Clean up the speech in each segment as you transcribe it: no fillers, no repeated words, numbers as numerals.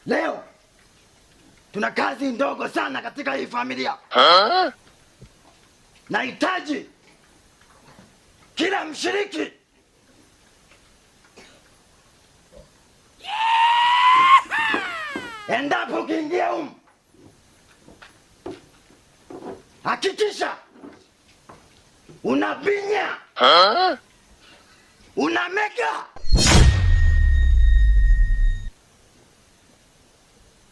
Leo tuna kazi ndogo sana katika hii familia. Nahitaji kila mshiriki endapo ukiingia humu, hakikisha unabinya, unamega,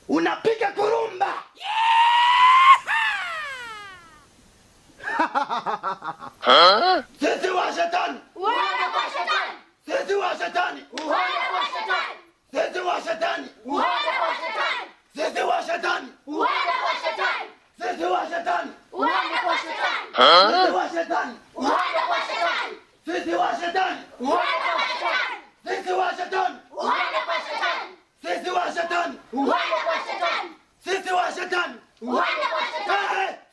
unapiga kurumba. Sisi wa shetani, uende kwa shetani. Sisi wa shetani, Uende kwa shetani. Sisi wa shetani, Uende kwa shetani. Sisi wa shetani, Uende kwa shetani. Sisi wa shetani, Uende kwa shetani. Sisi wa shetani, Uende kwa shetani. Sisi wa shetani, Uende kwa shetani. Sisi wa shetani, Uende kwa shetani. Sisi wa shetani, Uende kwa shetani. Sisi wa shetani, Uende kwa shetani.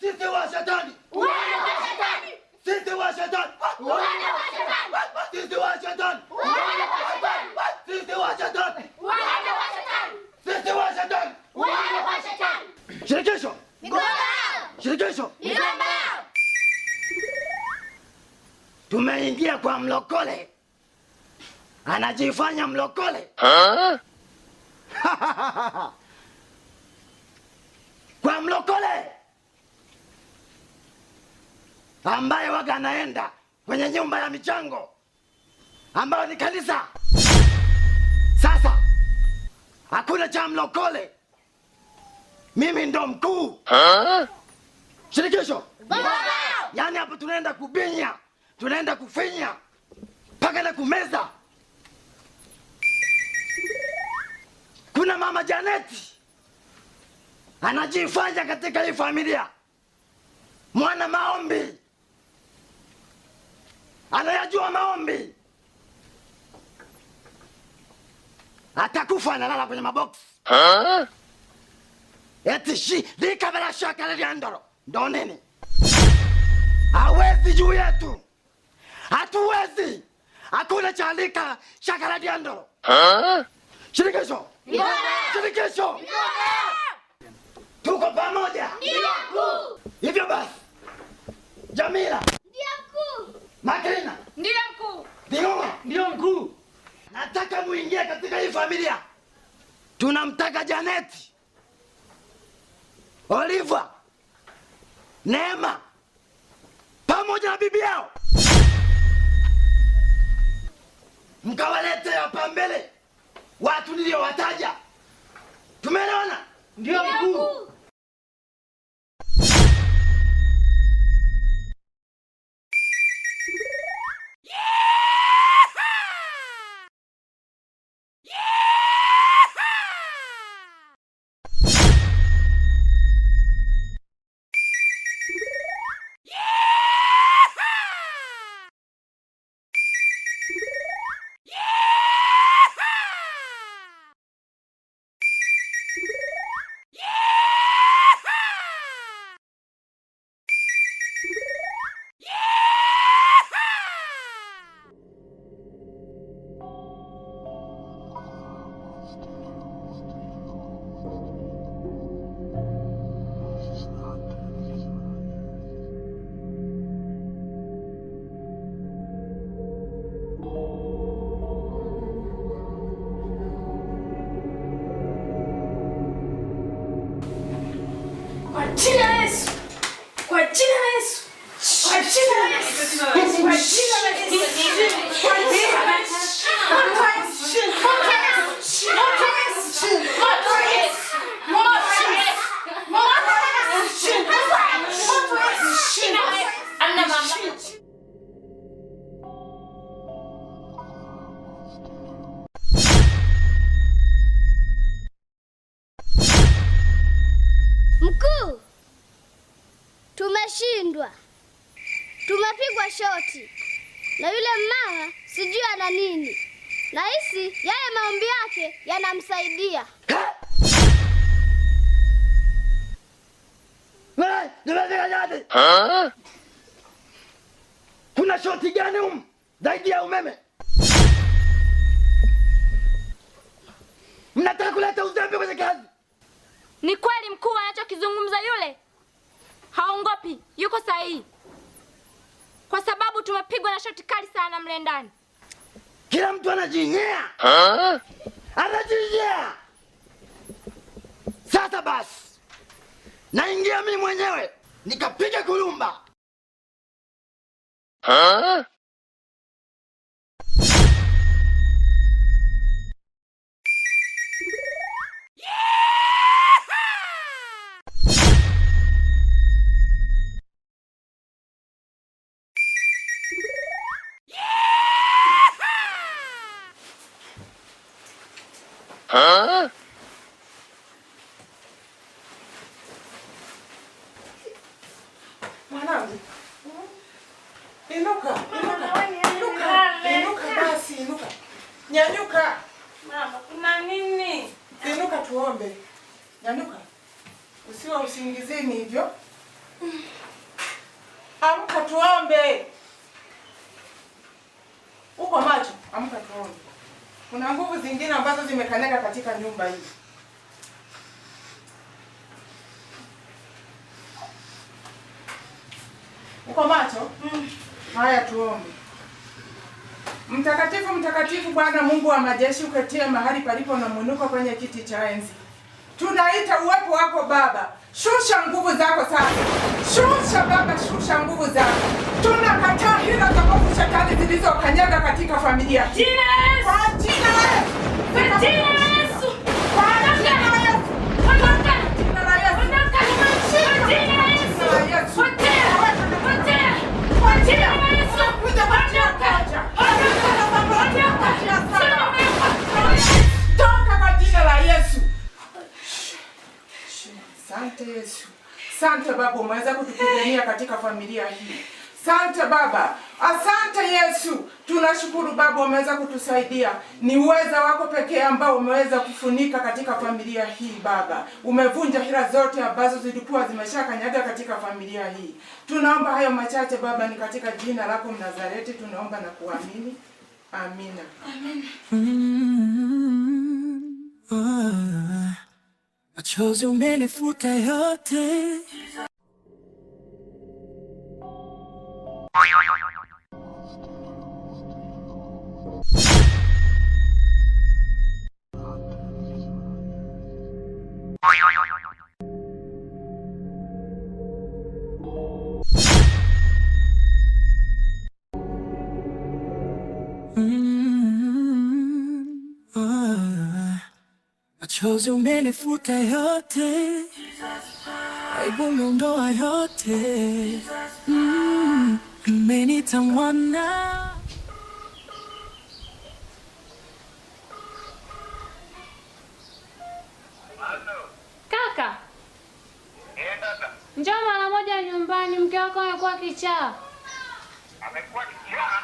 Sisi wa shetani, Uende kwa shetani. Sisi wa shetani, Uende kwa shetani. Sisi wa shetani, Uende kwa shetani. Sisi wa shetani, Uende kwa shetani. Sisi wa shetani. Uende kwa shetani. Shirikisho, Migomba yao. shirikisho, Migomba yao. tumeingia kwa mlokole, anajifanya mlokole. Kwa mlokole ambaye waga anaenda kwenye nyumba ya michango ambayo ni kanisa. Sasa hakuna cha mlokole, mimi ndo mkuu. Shirikisho, Migomba yao. yani hapo tunaenda kubinya, tunaenda kufinya mpaka na kumeza. Kuna mama Janeti anajifanya katika hii familia mwana maombi, anayajua maombi, atakufa analala kwenye maboksi. Eti lika bila shaka liliandoro ndo nini? Hawezi juu yetu, hatuwezi. Hakuna cha lika shaka la diandoro. Shirikisho, Migomba yao. shirikisho, Migomba yao. tuko pamoja. Ndio mkuu. Hivyo basi, Jamila, Ndio mkuu. Makrina, Ndio mkuu. Dingoma, Ndio mkuu. nataka muingie katika hii familia. Tunamtaka Janeti, Oliva, Neema pamoja na bibi yao, mkawalete hapa mbele watu niliowataja. Tumeelewana? Ndio mkuu. Kwa jina la Yesu. Kwa jina la Yesu. Kwa jina la Yesu. Kwa jina la Yesu. Kwa jina la Yesu. Moto wa Yesu. Moto wa Yesu. Moto wa Yesu. Moto wa Yesu. Moto wa Yesu. Moto wa Yesu. Moto wa Yesu. Amna mamlaka. Mkuu, tumeshindwa, tumepigwa shoti na yule mama, sijui ana nini. Nahisi yale maombi yake yanamsaidia. Kuna shoti gani zaidi ya umeme? Mnataka kuleta uzembe kwenye kazi. Ni kweli mkuu anachokizungumza yule? Haongopi, yuko sahihi. Kwa sababu tumepigwa na shoti kali sana mle ndani. Kila mtu anajinyea. Anajinyea. Sasa basi. Naingia mimi mwenyewe nikapiga kulumba. Mwanangu. Inuka basi, inuka. Nyanyuka. Mama, kuna nini? Inuka tuombe. Nyanyuka. Usiwe usingizini hivyo. Amka tuombe. Uko macho? Amka tuombe. Kuna nguvu zingine ambazo zimekanyaga katika nyumba hii. Uko macho? Haya tuombe. Mtakatifu, mtakatifu Bwana Mungu wa majeshi, uketie mahali palipo na mwinuko kwenye kiti cha enzi. Tunaita uwepo wako Baba. Shusha nguvu zako sasa. Shusha Baba, shusha nguvu zako. Tunakataa hila za nguvu shetani zilizokanyaga katika familia. Kwa jina la Yesu. Kwa jina la Yesu. Kwa jina la Yesu. Ondoka. Jina la Yesu. Ondoka. Kwa jina la Yesu. Potea. Potea. Kwa jina la Yesu. Toka kwa jina la Yesu. Asante Yesu. Asante Baba, umeweza kutupigania katika familia hii. Asante Baba. Asante Yesu. Tunashukuru Baba, umeweza kutusaidia. Ni uweza wako pekee ambao umeweza kufunika katika familia hii Baba. Umevunja hila zote ambazo zilikuwa zimeshakanyaga katika familia hii. Tunaomba hayo machache Baba, ni katika jina lako Mnazareti tunaomba na kuamini. Amina. Machozi umenifuta yote. Machozi umenifuta yote, aibu umeondoa yote, umenita mwana. Kaka. Njoo mara moja nyumbani, mke wako amekuwa kichaa. Amekuwa kichaa?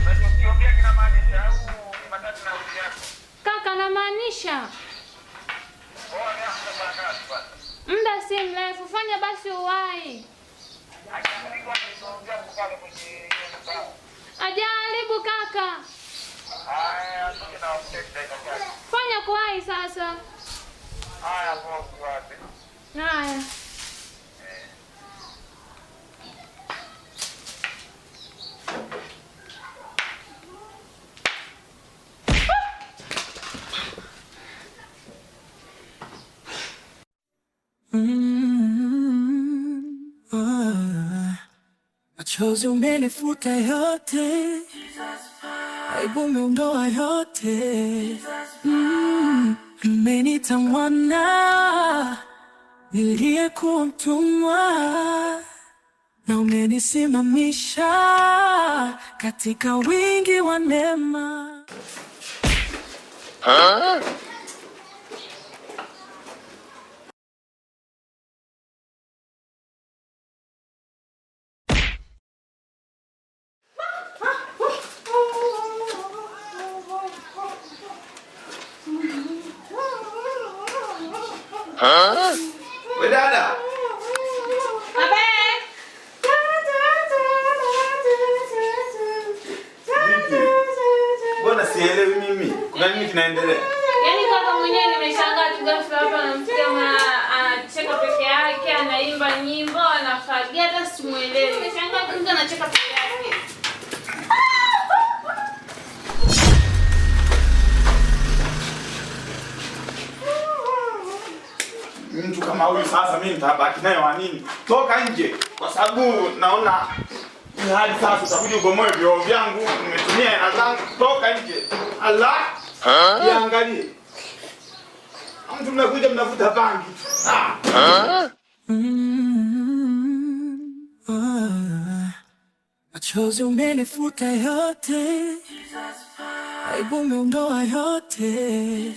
Unachokiongea kinamaanisha au ni matatu na uzi yako? Kaka, namaanisha. Muda si mrefu, fanya basi uwahi. Ajaribu kaka. Fanya kuwahi sasa. Haya, bosi wapi? Haya. Machozi umenifuta yote, aibu umeondoa yote, umenita mwana, niliyekuwa mtumwa, na umenisimamisha katika wingi wa neema. We dada. Vipi? Mbona sielewi mimi? Kuna nini kinaendelea? Yaani kaka mwenyewe nimeshangaa tu ghafla hapa namsikia anacheka peke yake, anaimba nyimbo, anafagia, hata simuelewi. Nimeshangaa tu mtu anacheka peke yake. Mtu kama huyu sasa mimi nitabaki naye wa nini? Toka nje kwa sababu naona ni hali sasa utakuja ubomoe vyoo vyangu, nimetumia hela zangu. Toka nje. Allah. Niangalie. Mtu mnakuja mnavuta bangi. Machozi umenifuta yote, aibu umeondoa yote.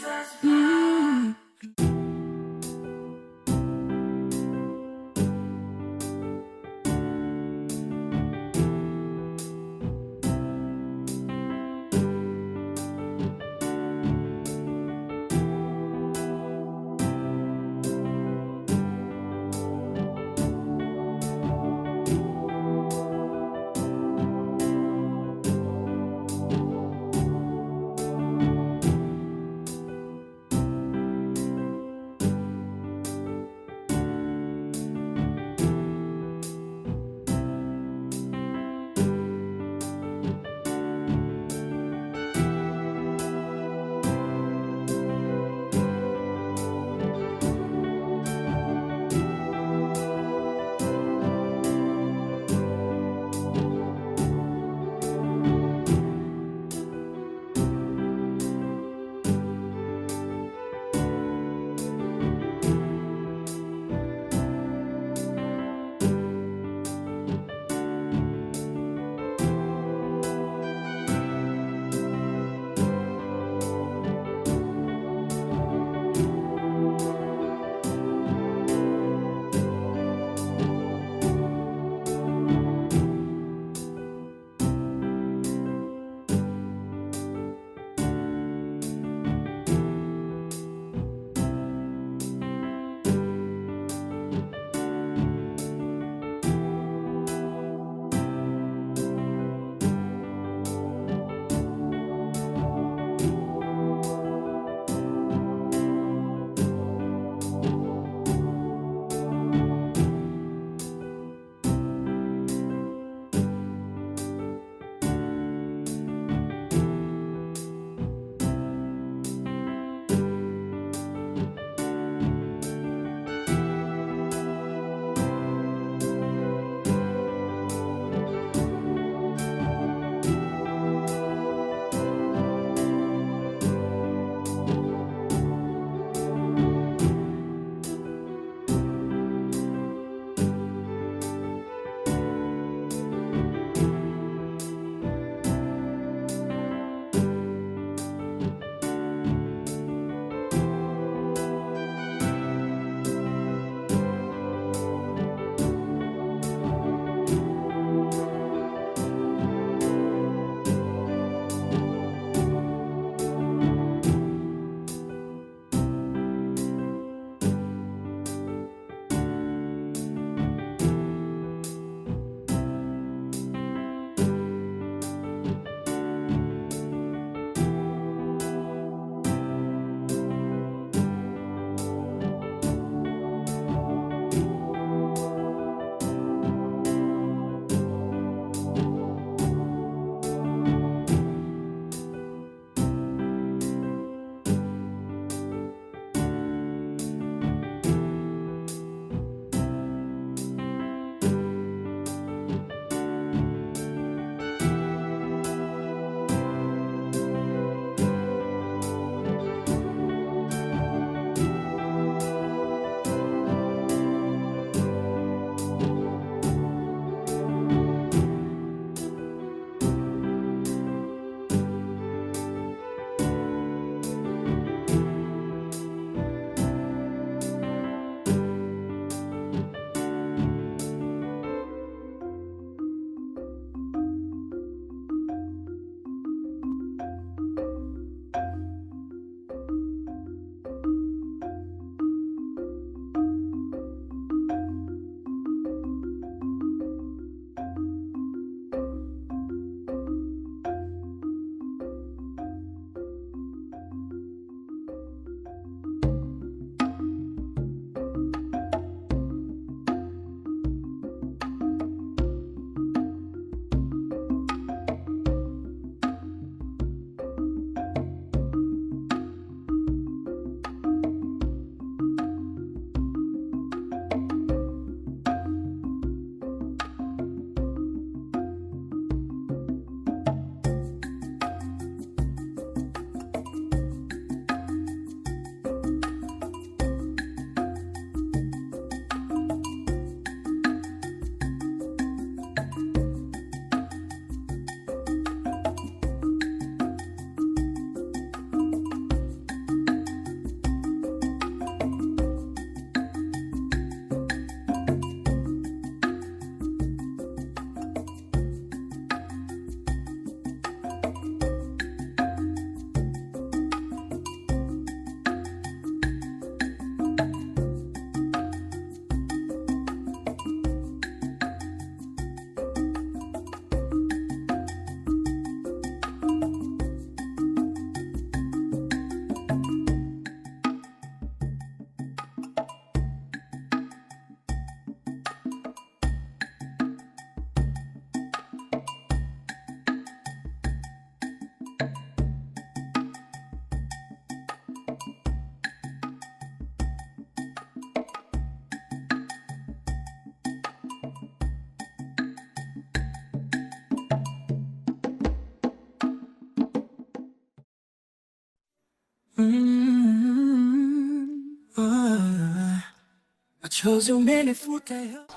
Machozi umenifuta yote.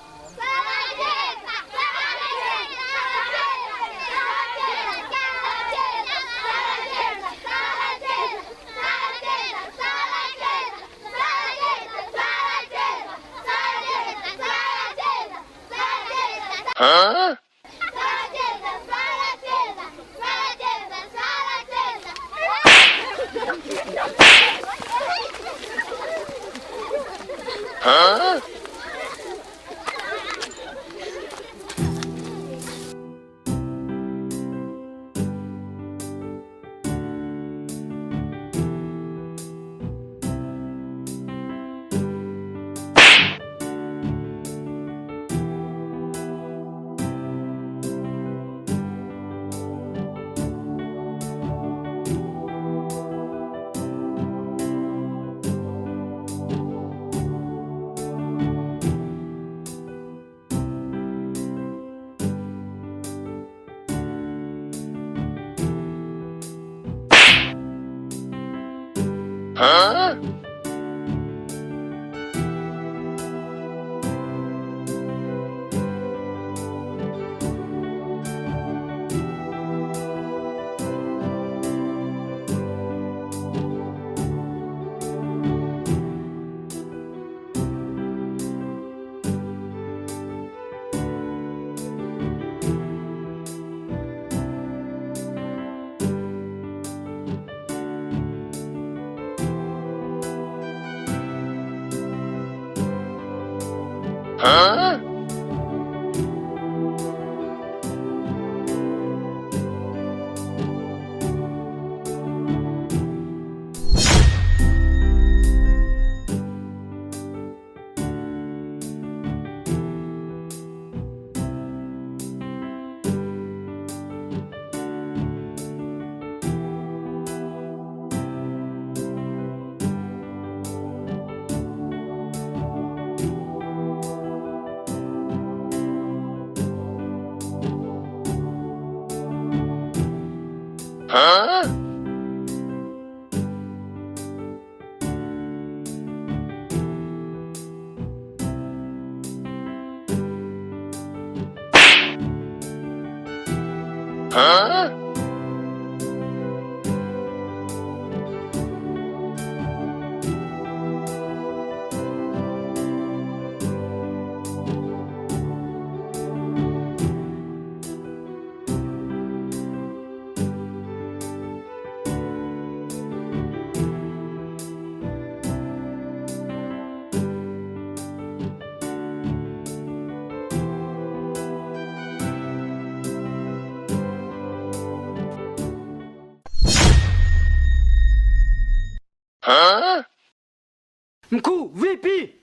Mkuu, vipi?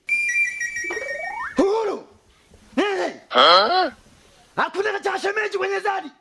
Uhuru! Nini? Hakuna cha shemeji kwenye zadi.